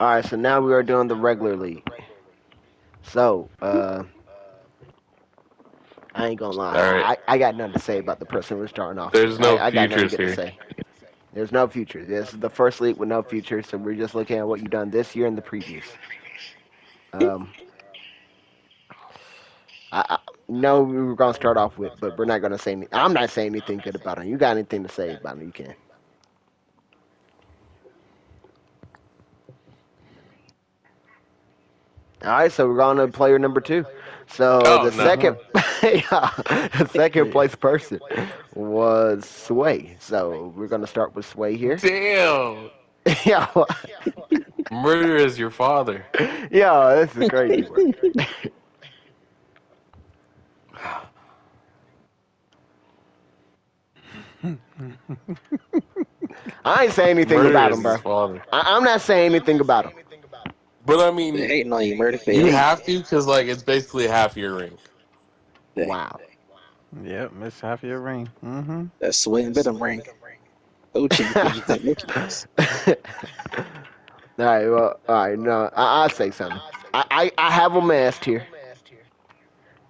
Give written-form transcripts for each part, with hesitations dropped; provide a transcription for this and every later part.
All right, so now we are doing the regular league. So, I ain't gonna lie, All right. I got nothing to say about the person we're starting off with. There's no I got nothing futures good to here. say. There's no future. This is the first league with no future, so we're just looking at what you've done this year and the previous. Um, I know we were gonna start off with, but we're not gonna say. I'm not saying anything good about him. You got anything to say about him? You can. All right, so we're on to player number two. So Oh the no! second, Uh-huh. yeah, the second Yeah. place person was Sway. So we're gonna start with Sway here. Damn! Yeah, Murder is your father. yeah, this is crazy work. I ain't saying anything Murder about is him, his bro. father. I'm not saying anything about him. But I They mean, hating on you, Murder. They you hating. have to because like it's basically half your ring. Dang. Wow. Yep, it's half your ring. Mm-hmm. That's Sway and Venom ring. No champions and no kings. All right, well, all right, no, I'll say something. I have him asked here.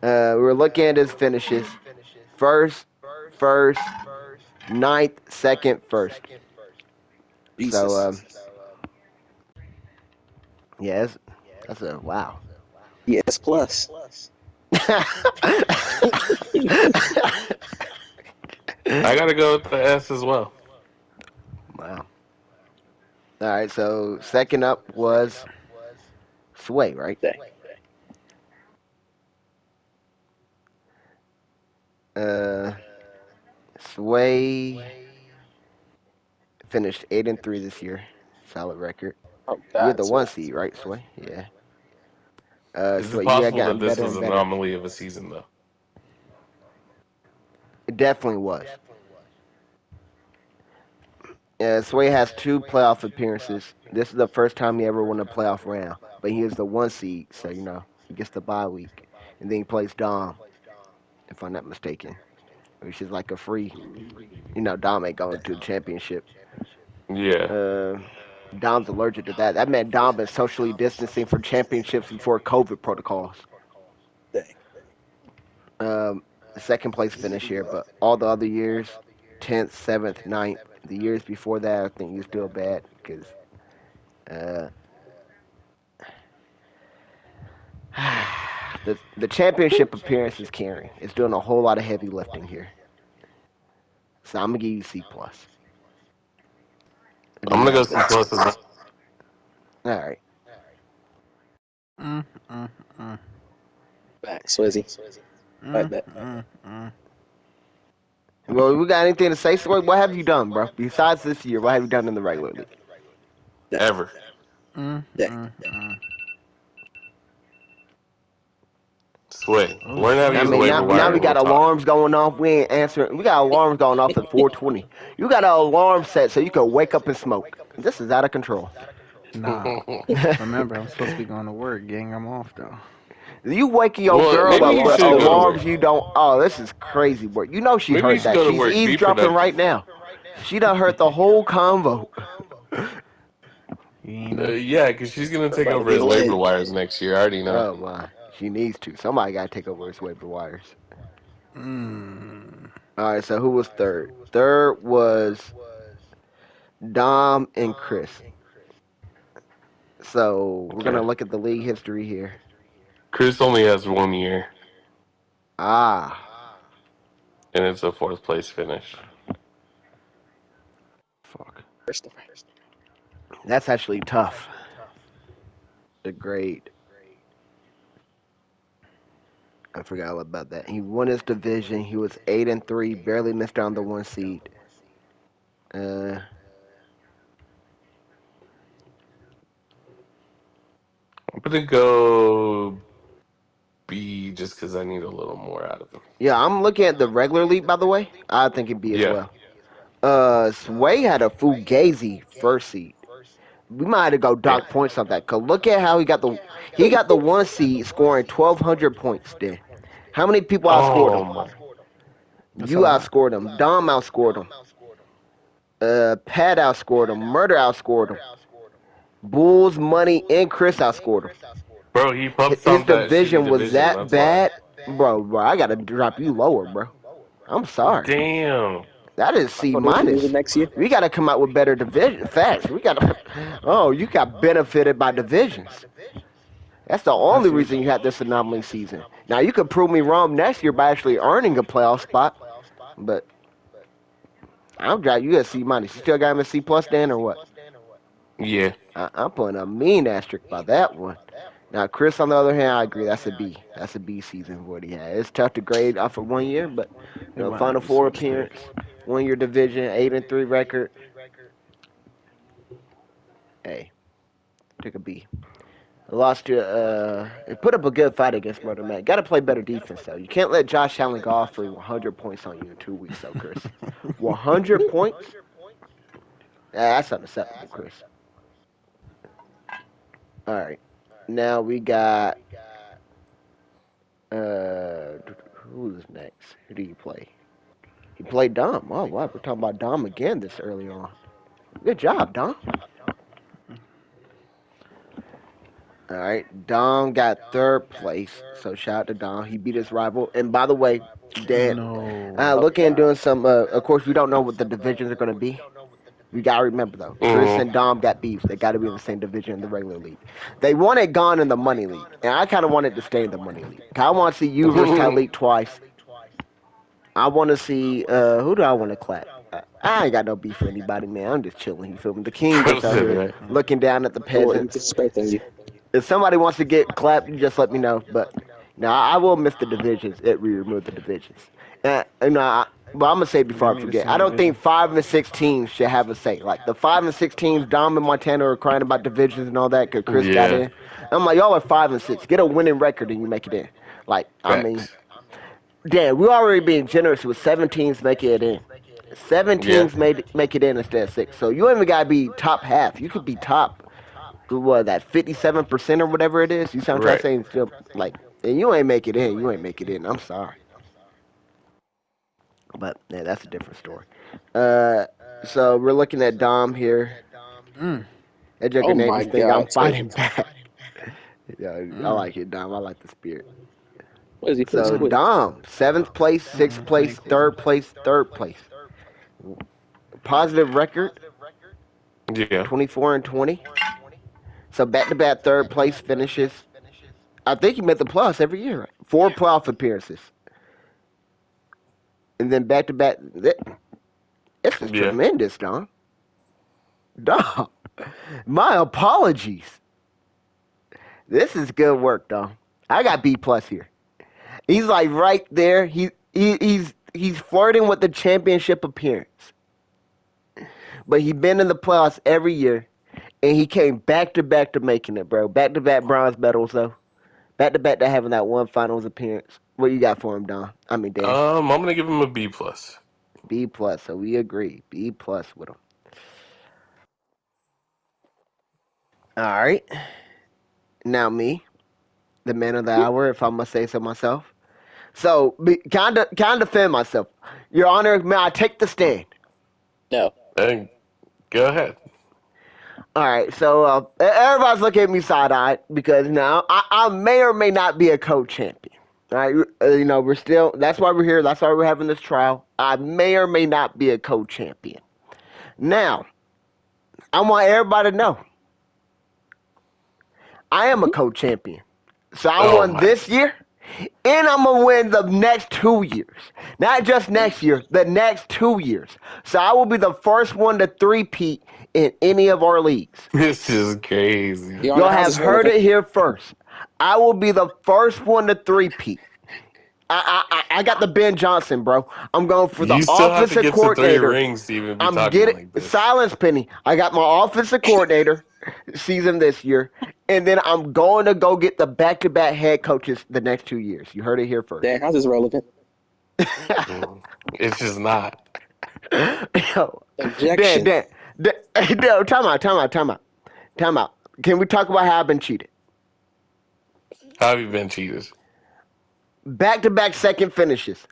We're looking at his finishes. First, first, ninth, second, first. So, Jesus. yeah, that's a wow. Yes, plus. I gotta go with the S as well. Wow. All right, so second up was Sway, right? Dang. Uh, Sway finished 8-3 this year. Solid record. Oh You're God, the Sway. one seed, right, Sway? Yeah. Is it Sway, you had possible that gotten this better was and an better. anomaly of a season though? It definitely was. Sway has two playoff appearances. This is the first time he ever won a playoff round, but he is the one seed, so he gets the bye week, and then he plays Dom, if I'm not mistaken, which is like a free. Dom ain't going to the championship. Yeah. Uh, Dom's allergic to that. That meant Dom been socially distancing for championships before COVID protocols. Dang. Um, second place finish here, but all the other years, 10th, 7th, ninth. The years before that, I think he was still bad because uh, the championship appearance is carrying. It's doing a whole lot of heavy lifting here. So I'm gonna give you C plus. Or do I'm you gonna go have C plus as well. all right? Mm, mm, mm, Back, Swizzy. Right mm, back. mm, mm. Well, we got anything to say? So what have you done, bro? Besides this year, what have you done in the regular league? Dang. Ever. Mm, Dang. mm, mm. Sway. Oh Learn how to I use a shit. mean, now waiver now wire we and Oh. we'll got talk. alarms going off. We ain't answering. We got alarms going off at 4:20. You got an alarm set so you can wake up and smoke. This is out of control. Nah. Remember, I'm supposed to be going to work, gang. I'm off though. You waking your Well, Oh, girl the maybe up you with alarm's should still go to going. work. alarms you don't. Oh, this is crazy work. You know she Maybe you heard should that. go to She's work. Be eavesdropping right productive. now. She done heard the whole convo. You ain't know? Yeah, because she's gonna take About to over be his waiver lit. wires next year. I already know. Oh my, she needs to. Somebody got to take over his waiver wires. Mm. All right, so who was third? Third was Dom and Chris. So we're gonna Okay. look at the league history here. Chris only has 1 year, Ah, and it's a fourth place finish. Fuck. Christopher. that's actually tough. The grade. I forgot all about that. He won his division. He was 8-3, barely missed on the one seed. Uh, I'm gonna go B just because I need a little more out of him. yeah, I'm looking at the regular league, by the way. I think it'd be as Yeah. well. Sway had a Fugazi first seed. We might have to go Yeah. dock points on that. Cause look at how he got the one seed scoring 1,200 points. Then how many people outscored Oh him? my. That's a You lot. outscored him. Dom outscored him. Pat outscored him. Murder outscored him. Bulls money and Chris outscored him. Bro, he pump His thumped that shitty division was division. that That's why. bad, bro. I gotta drop you lower, bro. I'm sorry. Damn. That is C For this division minus. next year. We gotta come out with better division facts. We gotta. Oh, you got benefited by divisions. That's the only That's you. reason you had this anomaly season. Now you could prove me wrong next year by actually earning a playoff spot, but I'll drop you a C minus. You still got him a C plus, Dan, or what? Yeah. I'm putting a mean asterisk by that one. Now, Chris, on the other hand, I agree. That's a B. That's a B season for what he had. It's tough to grade off of 1 year, but It might Final have Four switched it. appearance, 1 year division, 8-3 record. Hey, took a B. Lost to it put up a good fight against Murder Man. Got to play better defense though. You can't let Josh Allen go off for 100 points on you in 2 weeks, though, Chris. 100 points? That's unacceptable, Chris. All right, now we got who's next? Who do you play? He played Dom. Oh wow, we're talking about Dom again this early on. Good job, Dom. All right, Dom got third place, so shout out to Dom. He beat his rival. And by the way, Dan, No. looking and doing some. Of course, we don't know what the divisions are going to be. We gotta remember though, Chris and Mm-hmm. Dom got beefs. They got to be in the same division in the regular league. They want it gone in the money league, and I kind of want it to stay in the money league. I want to see you versus Tyleek twice. I want to see who do I want to clap. I ain't got no beef for anybody, man. I'm just chilling. You feel me? The king Bro just out said here that. looking down at the They were peasants. disrespecting you. If somebody wants to get clapped, you just let me know. But now I will miss the divisions if we remove the divisions. But I'm gonna say They before I need the forget, same I don't think division. 5 and 6 teams should have a say. Like the 5 and 6 teams, Dom and Montana are crying about divisions and all that because Chris got Yeah. in. I'm like, y'all are 5 and 6. Get a winning record and you make it in. Like I mean, Facts. damn, we're already being generous with 7 teams making it in. Seven Yeah. teams made make it in instead of 6. So you ain't even gotta be top half. You could be top what that 57% or whatever it is. You sound trying to Right. say still like and you ain't make it in. You ain't make it in. I'm sorry, but yeah, that's a different story. Uh, so we're looking at Dom here. Mm, That Joker Oh named my this thing. I'm God, fighting Squidges. back. Yeah, I mm, like it, Dom. I like the spirit. What is he putting So mm, Squidges? Dom, seventh place, sixth place, Thank you. third place, third place. Positive record, Yeah. 24-20. So back-to-back third place finishes. I think he made the plus every year. Right? 4 playoff appearances, and then back-to-back. This is Yeah. tremendous, Dom. Dom, my apologies. This is good work, Dom. I got B plus here. He's like right there. He's flirting with the championship appearance, but he's been in the playoffs every year, and he came back to back to making it, bro. Back to back bronze medals though. Back to back to having that one finals appearance. What you got for him, Don? I mean Dan. I'm gonna give him a B plus. B plus. So we agree. B plus with him. All right. Now me, the man of the hour, if I must say so myself. So kind of defend myself. Your Honor, may I take the stand? No. And go ahead. All right, so everybody's looking at me side-eyed because now I may or may not be a co-champion. All right, we're still. That's why we're here. That's why we're having this trial. I may or may not be a co-champion. Now, I want everybody to know I am a co-champion. So I Oh won my. this year, and I'm gonna win the next 2 years. Not just next year, the next 2 years. So I will be the first one to three-peat in any of our leagues. This is crazy. Your Honor, Y'all how's have this heard relevant? it here first. I will be the first one to three-peat. I got the Ben Johnson, bro. I'm going for the You still have to offensive get to three coordinator. rings to even be I'm talking getting like this. silence, Penny. I got my offensive coordinator season this year, and then I'm going to go get the back-to-back head coaches the next 2 years. You heard it here first. Dan, how's this relevant? Mm. It's just not. Yo, Dan, Objection. Dan, Dan, time out. Can we talk about how I've been cheated? How have you been cheated? Back-to-back second finishes.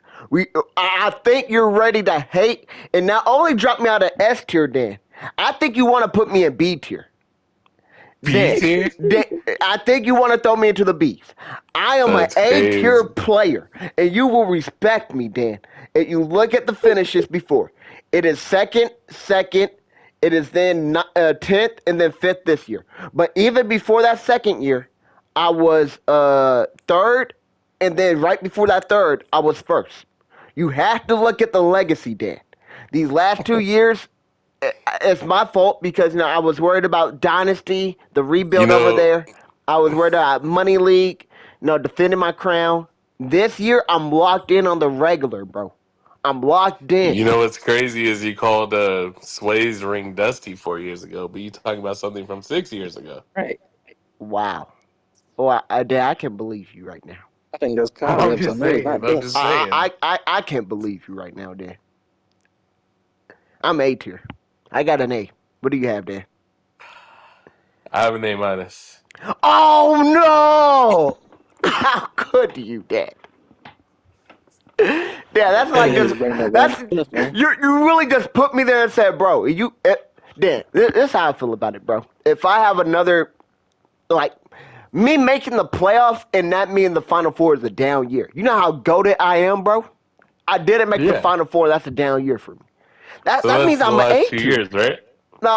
I think you're ready to hate and not only drop me out of S tier, Dan. I think you want to put me in B tier. B tier? I think you want to throw me into the B's. I am an That's A tier crazy. player, and you will respect me, Dan. If you look at the finishes before, it is second, it is then 10th, and then 5th this year. But even before that second year, I was third, and then right before that third, I was first. You have to look at the legacy, Dan. These last 2 years, it's my fault because I was worried about dynasty, the You rebuild over know, there. I was worried about money league, defending my crown. This year, I'm locked in on the regular, bro. I'm locked in. you know what's crazy is you called Sway's ring dusty 4 years ago, but you talking about something from 6 years ago. Right. Wow. Well, Dan, I can believe you right now. I think that's I'm cobwebs. I just know it's saying. not I'm just dust. saying. I can't believe you right now, Dan. I'm A tier. I got an A. What do you have, Dan? I have an A minus. Oh no! How could you, Dan? Yeah, that's like Niggas just bring that one that's stuff, man. you really just put me there and said, bro, Dan, this is how I feel about it, bro. If I have another like me making the playoffs and not me in the final four is a down year. You know how goated I am, bro. I didn't make the Yeah. final four. That's a down year for me. That So that that's means the I'm an last A two tier. years, right? No,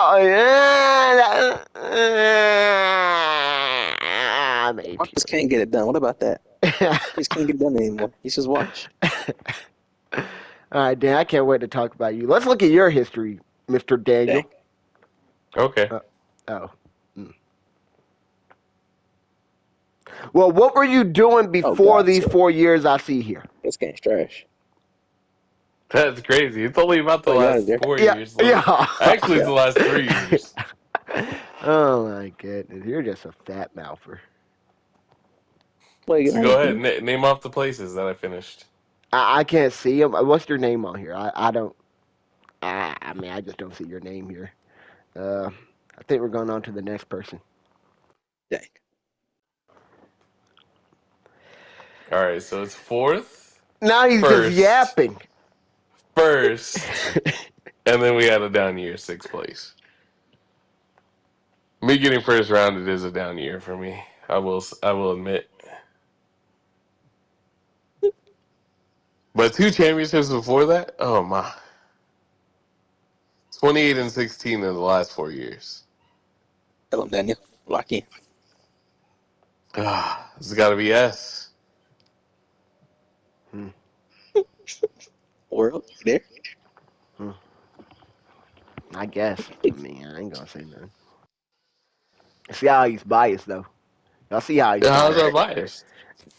I'm A Marcus can't get it done. What about that? tier. He just can't get it done anymore. He just watch. All right, Dan, I can't wait to talk about you. Let's look at your history, Mr. Dang. Daniel. Okay. Uh, oh. Mm. Well, what were you doing Oh before God, these sir. 4 years I see here? This game's trash. That's crazy. It's only about the Oh, you out last of there? 4 years. Yeah. Actually, it's Yeah. the last 3 years. Oh my goodness, you're just a fat mouther. Well, you So out of go ahead, here. name off the places that I finished. I can't see him. What's your name on here? I don't. I mean, I just don't see your name here. Uh, I think we're going on to the next person. Dang. All right, so it's fourth, Now he's just first, yapping. first, and then we had a down year, sixth place. Me getting first rounded is a down year for me. I will admit. But two championships before that, oh my, 28 and 16 in the last 4 years. Tell him, Daniel. Lock in. Ah, this has got to be S. Hmm, World, you there? hmm. I guess. I mean, I ain't gonna say nothing. See how he's biased though. Y'all see how he's How's biased. that biased?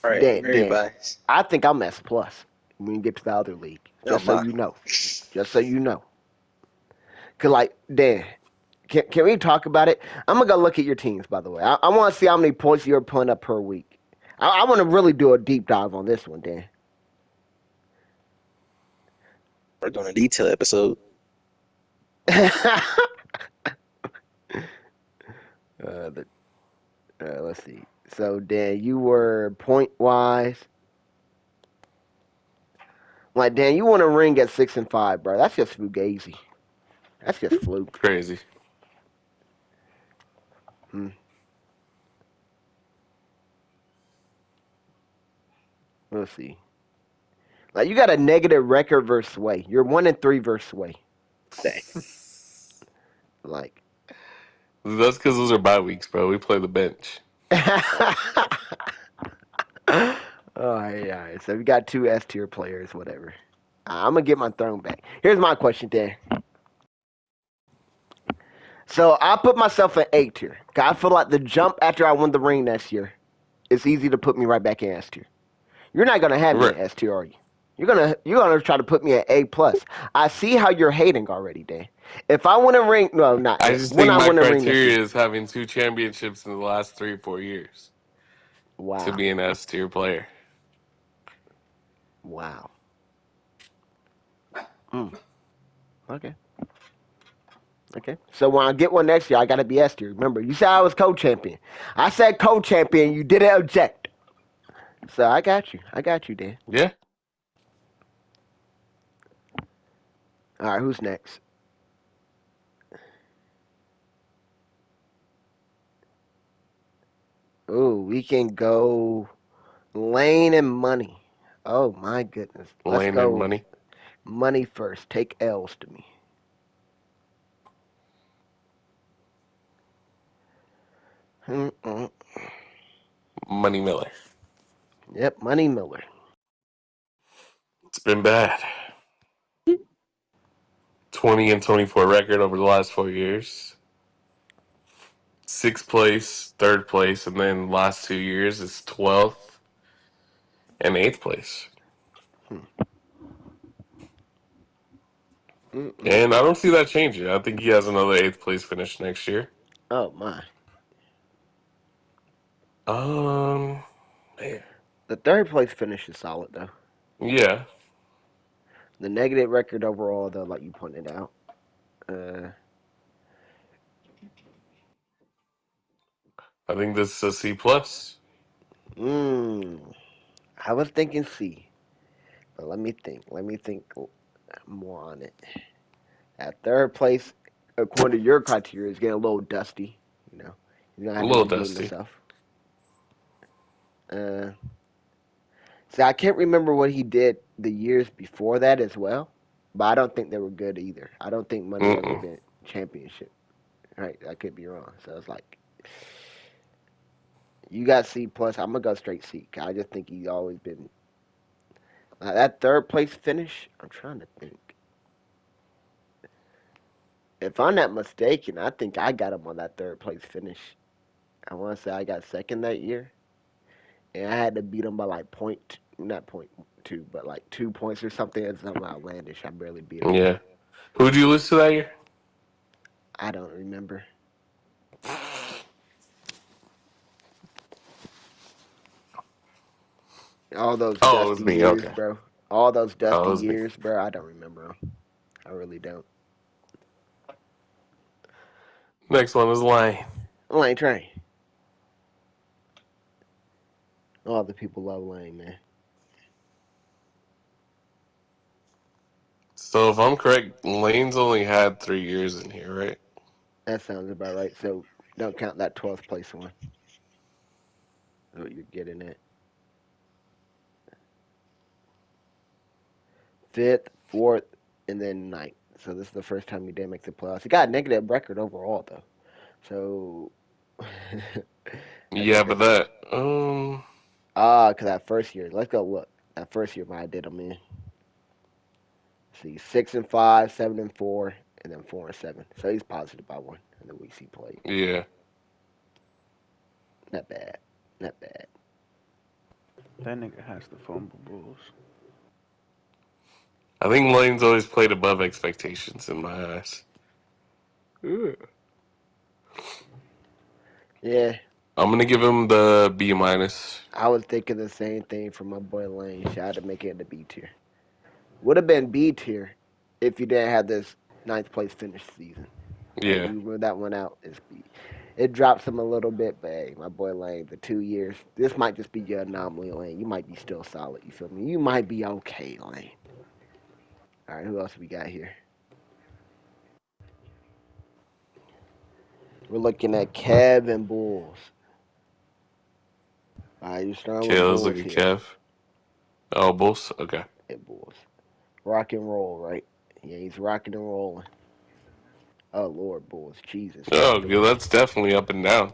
All right. Very Dan, biased. I think I'm S plus when you get to the other league. Oh Just so my. you know. Just so you know. Cause like Dan, can we talk about it? I'm gonna go look at your teams. By the way, I want to see how many points you're putting up per week. I want to really do a deep dive on this one, Dan. We're doing a detail episode. the, let's see. So Dan, you were point wise. Like Dan, you want a ring at 6-5, bro? That's just fugazi. That's just fluke. Crazy. Hmm. Let's see. Like you got a negative record versus Sway. You're 1-3 versus Sway. Dang. Like. That's because those are bye weeks, bro. We play the bench. All right. So we got two S tier players, whatever. I'm gonna get my throne back. Here's my question, Dan. So I put myself at A tier. I feel like the jump after I won the ring next year, it's easy to put me right back in S tier. You're not gonna have me Right. at S tier, are you? You're gonna try to put me at A plus. I see how you're hating already, Dan. If I win a ring, no, not I if. just When think I my win a ring next year. criteria is having two championships in the last 3 or 4 years to Wow, be an S tier player. wow. Mm. Okay. Okay. So when I get one next year, I gotta be S tier. Remember, you said I was co-champion. I said co-champion. You didn't object. So I got you. I got you, Dan. Yeah. All right. Who's next? Ooh, we can go Lane and Money. Oh my goodness. Let's Lane and go Money. Money first. Take L's to me. Mm-mm. Money Miller. Yep, Money Miller. It's been bad. 20-24 record over the last 4 years. Sixth place, third place, and then last 2 years is 12th and eighth place. Hmm. Mm-mm. And I don't see that changing. I think he has another eighth place finish next year. Oh my. Um, Man. The third place finish is solid though. Yeah, The negative record overall though, like you pointed out. I think this is a C plus. Mm, I was thinking C, but let me think. Let me think more on it. At third place, according to your criteria, is getting a little dusty. You know, he's gonna A have to little redeem dusty. himself. Uh, See, I can't remember what he did the years before that as well, but I don't think they were good either. I don't think Money ever Mm-mm. been championship. Right, I could be wrong. So it's like you got C plus. I'm gonna go straight C. I just think he's always been that third place finish. I'm trying to think. If I'm not mistaken, I think I got him on that third place finish. I want to say I got second that year, and I had to beat him by like point, not point two, but like 2 points or something. It's something outlandish. I barely beat him. Yeah. Who'd you lose to that year? I don't remember. All those Oh, it was dusty me. years, Okay. bro. All those Oh, it dusty was me. years, bro. I don't remember them. I really don't. Next one is Lane. Lane Train. All the people love Lane, man. So if I'm correct, Lane's only had 3 years in here, right? That sounds about right. So don't count that 12th place one. That's what you're getting at. Fifth, fourth, and then ninth. So this is the first time he did make the playoffs. He got a negative record overall, though. So that's a Yeah, but crazy one. Cause that first year. Let's go look. That first year when I did him in. See, 6-5, 7-4, and then 4-7. So he's positive by one in the weeks he played. yeah. Not bad. Not bad. That nigga has the fumble bulls. I think Lane's always played above expectations in my eyes. Yeah. Yeah, I'm gonna give him the B minus. I was thinking the same thing for my boy Lane. Shout out to make it in the B tier. Would have been B tier if you didn't have this ninth place finish season. Right, Yeah. you ruled that one out. It's B. It drops him a little bit, but hey, my boy Lane, the 2 years. This might just be your anomaly, Lane. You might be still solid. You feel me? You might be okay, Lane. All right, who else we got here? We're looking at Kev and Bulls. All right, you're starting Okay, with let's look Bulls at here. Kev. Oh, Bulls? Okay. At Bulls, rock and roll, right? Yeah, he's rocking and rolling. Oh Lord, Bulls, Jesus Oh, Christ. good. That's definitely up and down.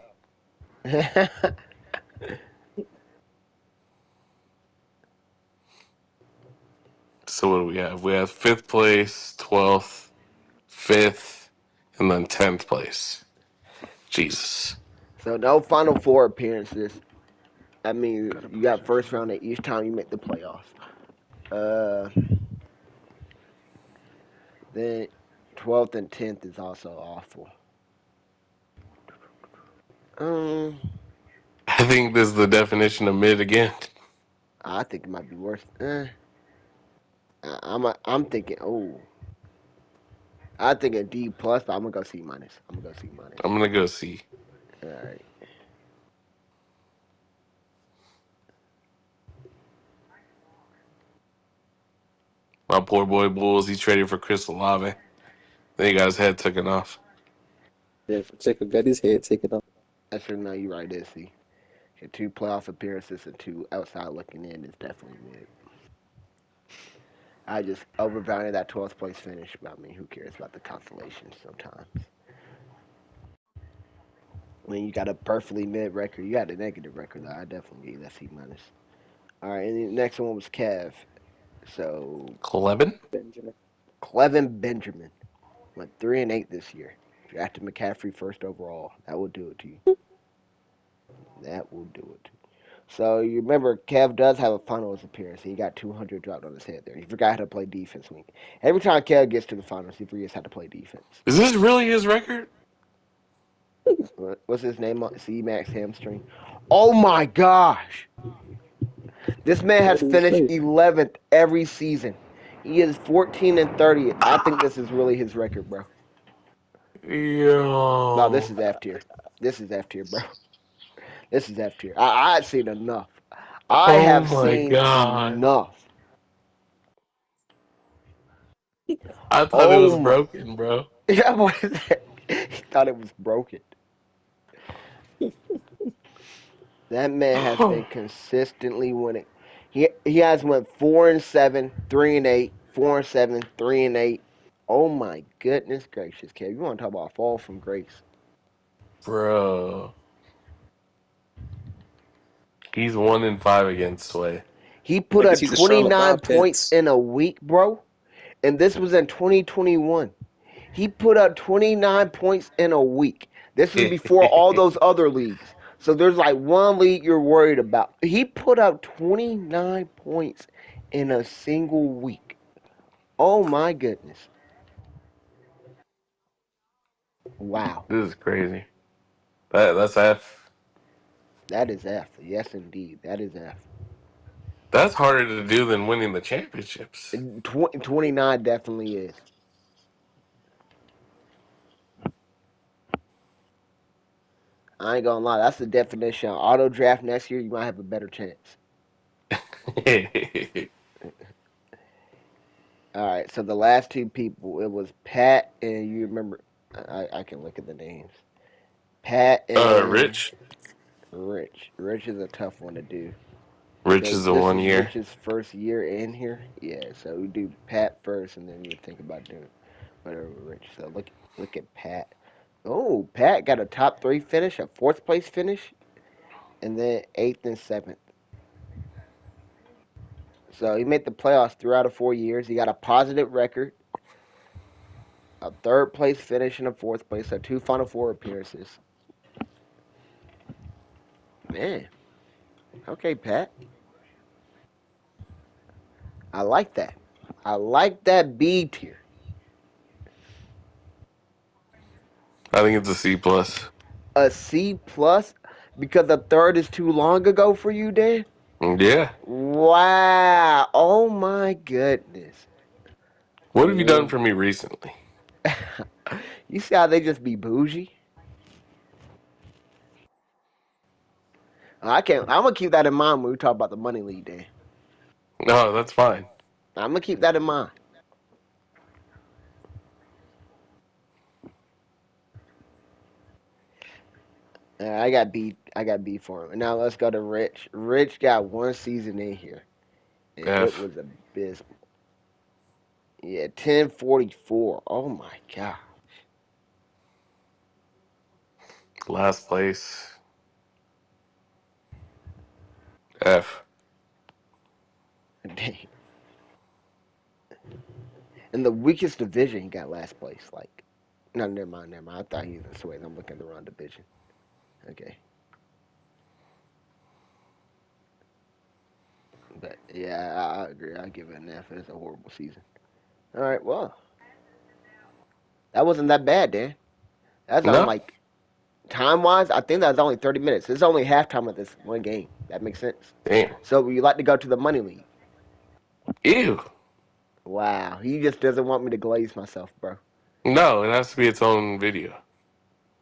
So what do we have? We have fifth place, 12th, fifth, and then 10th place. Jesus. So no Final Four appearances. I mean, Gotta you post got that first shit. round at each time you make the playoffs. Uh, then 12th and 10th is also awful. Um, I think this is the definition of mid again. I think it might be worse. I'm thinking. Oh, I think a D plus, but I'm gonna go C minus. I'm gonna go C minus. I'm gonna go C. All right. My poor boy Bulls, he traded for Chris Olave. Then he got his head taken off. Yeah, Pacheco got his head taken off. I sure know you're right. There, C. 2 playoff appearances and 2 outside looking in is definitely mid. I just overvalued that 12th place finish, but I mean, who cares about the constellations sometimes? When you got a perfectly mid record, you got a negative record, though. I definitely give you that C minus. All right, and the next one was Kev. So, Clebin? Benjamin. Clevin Benjamin went 3-8 this year. Drafted McCaffrey first overall. That will do it to you. That will do it. So you remember Kev does have a finals appearance. He got 200 dropped on his head there. He forgot how to play defense. Every time Kev gets to the finals, he forgets how to play defense. Is this really his record? What's his name? C Max hamstring. Oh my gosh! This man What has did he finished say? 11th every season. He is 14-30. I think this is really his record, bro. No, this Yo. is F tier. This is F tier, bro. This is F tier. I've seen enough. I Oh have my seen god. enough. I thought it was Oh my. broken, bro. Yeah, what is that? He thought it was broken. That man has been consistently winning. He has went 4-7, 3-8, 4-7, 3-8. Oh my goodness gracious, Kev. You want to talk about fall from grace? Bro. He's 1-5 against Sway. He put I can up see the Charlotte 29 points Bobcats. in a week, bro. And this was in 2021. He put up 29 points in a week. This is before all those other leagues. So there's like one league you're worried about. He put up 29 points in a single week. Oh my goodness. Wow. This is crazy. That's F. That is F. Yes, indeed. That is F. That's harder to do than winning the championships. 29 definitely is. I ain't gonna lie. That's the definition. Auto draft next year, you might have a better chance. All right. So the last two people, it was Pat and you remember. I can look at the names. Pat and Rich. Rich. Rich is a tough one to do Rich because is the this one is year. Rich's first year in here. Yeah, so we do Pat first, and then you think about doing whatever with Rich. So look at Pat. Oh, Pat got a top three finish, a fourth place finish, and then eighth and seventh. So he made the playoffs 3 out of 4 years. He got a positive record, a third place finish, and a fourth place. So 2 Final Four appearances. Man, okay, Pat. I like that. I like that B tier. I think it's a C plus. A C plus because the third is too long ago for you, Dan? Yeah. Wow. Oh my goodness. What have you done Whoa. for me recently? You see how they just be bougie? I can't. I'm gonna keep that in mind when we talk about the money lead, Dan. No, that's fine. I'm gonna keep that in mind. I got B. I got B for him. And now let's go to Rich. Rich got one season in here, and it F. was abysmal. Yeah, 1044. Oh my god. Last place. F. Dang. In the weakest division, he got last place. Like, no, never mind, never mind. I thought he was in Suez. I'm looking at the wrong division. Okay, but yeah, I agree. I give it an F. It's a horrible season. All right, well, that wasn't that bad, Dan. That's on No? like time wise. I think that's only 30 minutes. It's only halftime of this one game. That makes sense. Damn. So we like to go to the money league. Ew. Wow, he just doesn't want me to glaze myself, bro. No, it has to be its own video.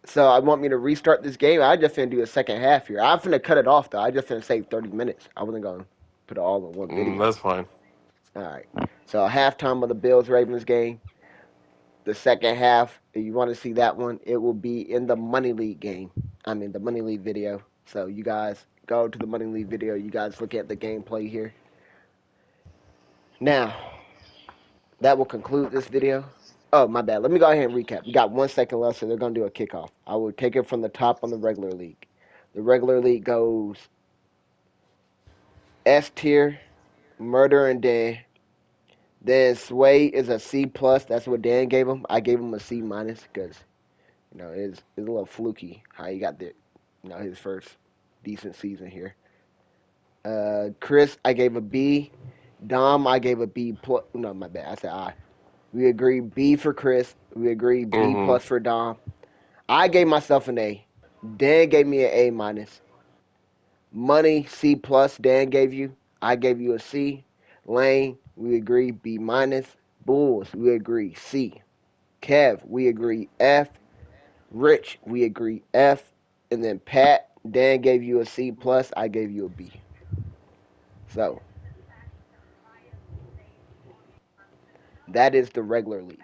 So I want me to restart this game. I just finna do a second half here. I'm finna cut it off though. I just finna save 30 minutes. I wasn't gonna put it all in one video. That's fine. All right. So halftime of the Bills Ravens game. The second half, if you want to see that one, it will be in the Money League game. I mean the Money League video. So you guys go to the Money League video. You guys look at the gameplay here. Now, that will conclude this video. Oh, my bad. Let me go ahead and recap. We got 1 second left, so they're going to do a kickoff. I will take it from the top on the regular league. The regular league goes S tier, Murder and Dan. Then Sway is a C plus. That's what Dan gave him. I gave him a C minus because it's a little fluky how he got his first decent season here. Chris, I gave a B. Dom, I gave a B plus. No, my bad. I said I. We agree B for Chris. We agree B Mm-hmm. plus for Dom. I gave myself an A. Dan gave me an A minus. Money C plus. Dan gave you. I gave you a C. Lane, we agree B minus. Bulls, we agree C. Kev, we agree F. Rich, we agree F. And then Pat, Dan gave you a C plus. I gave you a B. So that is the regular league.